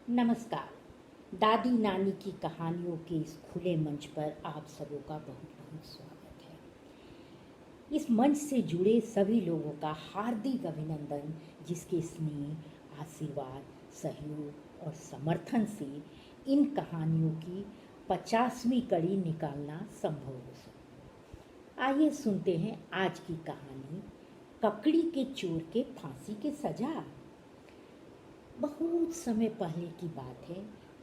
नमस्कार। दादी नानी की कहानियों के इस खुले मंच पर आप सबों का बहुत बहुत स्वागत है। इस मंच से जुड़े सभी लोगों का हार्दिक अभिनंदन, जिसके स्नेह, आशीर्वाद, सहयोग और समर्थन से इन कहानियों की 50वीं कड़ी निकालना संभव हो सका। आइए सुनते हैं आज की कहानी, ककड़ी के चोर के फांसी की सजा। बहुत समय पहले की बात है।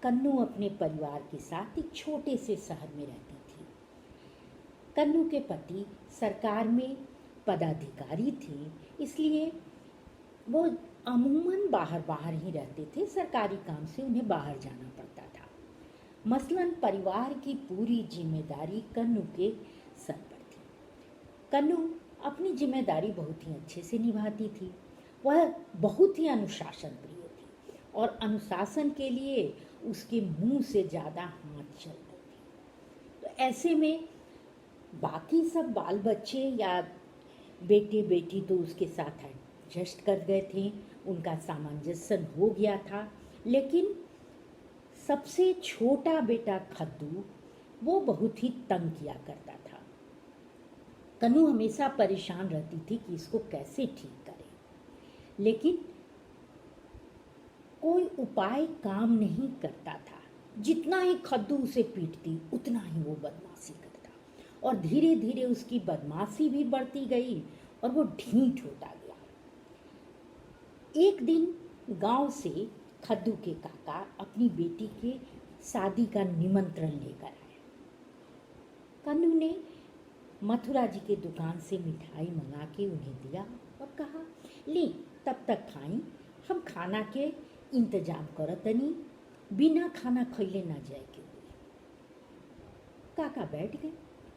कन्नू अपने परिवार के साथ एक छोटे से शहर में रहती थी। कन्नू के पति सरकार में पदाधिकारी थे, इसलिए वो अमूमन बाहर बाहर ही रहते थे। सरकारी काम से उन्हें बाहर जाना पड़ता था। मसलन परिवार की पूरी जिम्मेदारी कन्नू के सर पर थी। कन्नू अपनी जिम्मेदारी बहुत ही अच्छे से निभाती थी। वह बहुत ही अनुशासन प्रिय थी और अनुशासन के लिए उसके मुंह से ज़्यादा हाथ चलते थे। तो ऐसे में बाकी सब बाल बच्चे या बेटे बेटी तो उसके साथ एडजस्ट कर गए थे, उनका सामंजस्य हो गया था। लेकिन सबसे छोटा बेटा खद्दू, वो बहुत ही तंग किया करता था। कन्नू हमेशा परेशान रहती थी कि इसको कैसे ठीक करे, लेकिन कोई उपाय काम नहीं करता था। जितना ही खद्दू उसे पीटती, उतना ही वो बदमाशी करता और धीरे धीरे उसकी बदमाशी भी बढ़ती गई और वो ढीठ होता गया। एक दिन गांव से खद्दू के काका अपनी बेटी के शादी का निमंत्रण लेकर आए। कन्नू ने मथुरा जी के दुकान से मिठाई मंगा के उन्हें दिया और कहा, ले तब तक खाई, हम खाना के इंतजाम करतनी, बिना खाना खैले ना जाए के। काका बैठ गए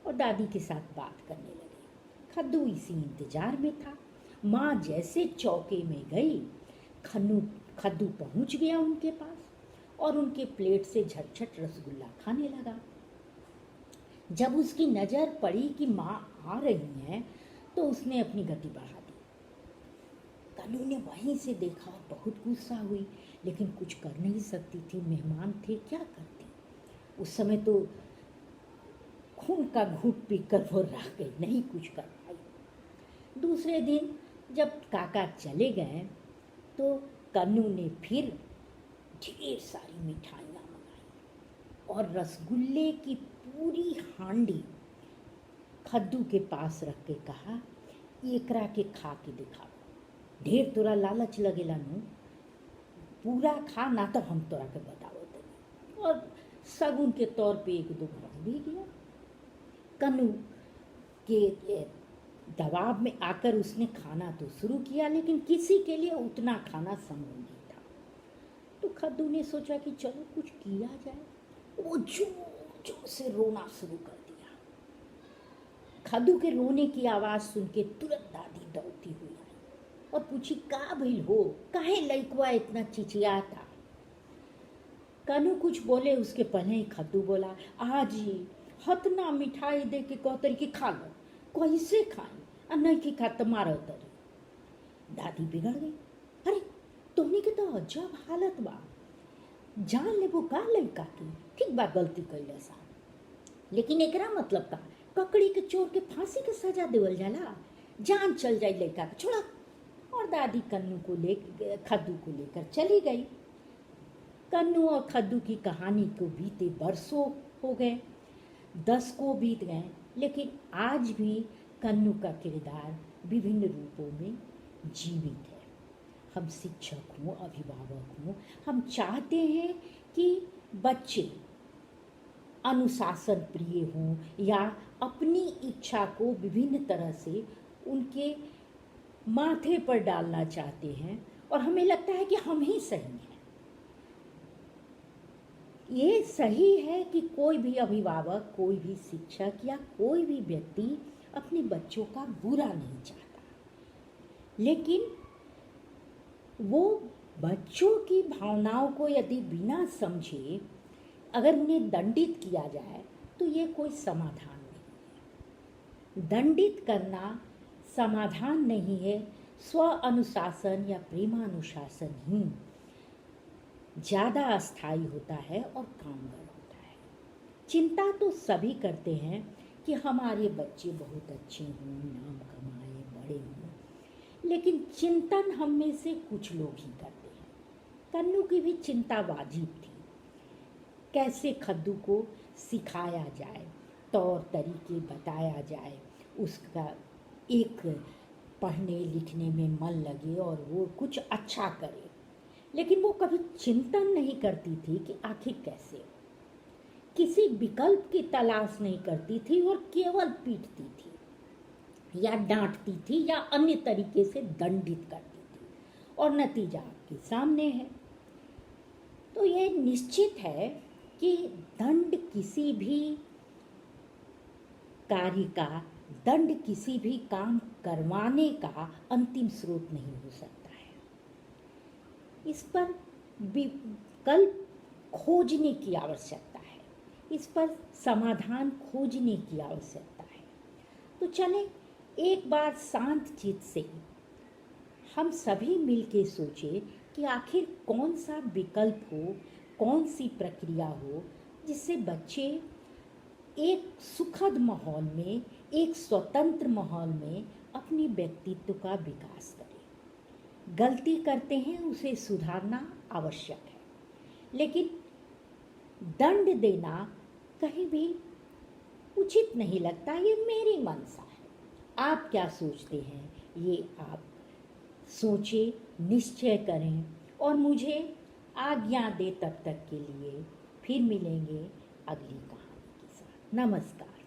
और दादी के साथ बात करने लगे। खद्दू इसी इंतजार में था। माँ जैसे चौके में गई, खद्दू पहुंच गया उनके पास और उनके प्लेट से झटझट रसगुल्ला खाने लगा। जब उसकी नज़र पड़ी कि माँ आ रही हैं, तो उसने अपनी गति बढ़ा दी। कन्नू ने वहीं से देखा और बहुत गुस्सा हुई, लेकिन कुछ कर नहीं सकती थी। मेहमान थे, क्या करती। उस समय तो खून का घूंट पीकर वो रह गई, नहीं कुछ कर पाई। दूसरे दिन जब काका चले गए तो कन्नू ने फिर ढेर सारी मिठाइयाँ मंगाई और रसगुल्ले की पूरी हांडी खद्दू के पास रख के कहा, एकरा के खा के दिखाओ। ढेर तोरा लालच लगेला नु, पूरा खा ना तो हम तोरा के बताओ तनी। और सगुन के तौर पे एक दो रख भी गया। कन्नू के दबाव में आकर उसने खाना तो शुरू किया, लेकिन किसी के लिए उतना खाना संभव नहीं था। तो खद्दू ने सोचा कि चलो कुछ किया जाए। वो जोर जोर से रोना शुरू कर दिया। खद्दू के रोने की आवाज़ सुन के तुरंत दादी दौड़ती हुई आई और पूछी, का भइल हो, काहे लइकवा इतना चिचियाता। कन्नू कुछ बोले उसके पहले ही खद्दू बोला, आजी हतना मिठाई दे के कहतरी कि खा लो, कैसे खाई, आ नहीं कि खा तो मारो तरी। दादी बिगड़ गई। अरे तोहनी के तो अजब हालत बा, जान लेबो का लइका की, ठीक बा गलती कैले सा, लेकिन एकरा मतलब का ककड़ी के चोर के फांसी के सजा देवल जाला, जान चल जाए लइका के, छोड़ा। और दादी खद्दू को लेकर चली गई। कन्नू और खद्दू की कहानी को बीते बरसों हो गए, 10 को बीत गए, लेकिन आज भी कन्नू का किरदार विभिन्न रूपों में जीवित है। हम शिक्षक हों, अभिभावक हों, हम चाहते हैं कि बच्चे अनुशासन प्रिय हों या अपनी इच्छा को विभिन्न तरह से उनके माथे पर डालना चाहते हैं, और हमें लगता है कि हम ही सही हैं। ये सही है कि कोई भी अभिभावक, कोई भी शिक्षक या कोई भी व्यक्ति अपने बच्चों का बुरा नहीं चाहता, लेकिन वो बच्चों की भावनाओं को यदि बिना समझे अगर उन्हें दंडित किया जाए तो ये कोई समाधान नहीं है। दंडित करना समाधान नहीं है। स्व अनुशासन या प्रेमानुशासन ही ज़्यादा अस्थायी होता है और कामगार होता है। चिंता तो सभी करते हैं कि हमारे बच्चे बहुत अच्छे हों, नाम कमाए, बड़े हों, लेकिन चिंतन हम में से कुछ लोग ही करते हैं। कन्नू की भी चिंता वाजिब थी। कैसे खद्दू को सिखाया जाए, तौर तरीके बताया जाए, उसका एक पढ़ने लिखने में मन लगे और वो कुछ अच्छा करे। लेकिन वो कभी चिंतन नहीं करती थी कि आखिर कैसे, किसी विकल्प की तलाश नहीं करती थी और केवल पीटती थी या डांटती थी या अन्य तरीके से दंडित करती थी, और नतीजा आपके सामने है। तो ये निश्चित है कि दंड किसी भी कार्य का, दंड किसी भी काम करवाने का अंतिम स्रोत नहीं हो सकता है। इस पर विकल्प खोजने की आवश्यकता है, इस पर समाधान खोजने की आवश्यकता है। तो चलें एक बार शांत चित्त से हम सभी मिलके सोचें कि आखिर कौन सा विकल्प हो, कौन सी प्रक्रिया हो जिससे बच्चे एक सुखद माहौल में, एक स्वतंत्र माहौल में अपनी व्यक्तित्व का विकास करें। गलती करते हैं उसे सुधारना आवश्यक है, लेकिन दंड देना कहीं भी उचित नहीं लगता। ये मेरी मनसा है। आप क्या सोचते हैं ये आप सोचें, निश्चय करें और मुझे आज्ञा दे। तब तक के लिए फिर मिलेंगे अगली कहानी के साथ। नमस्कार।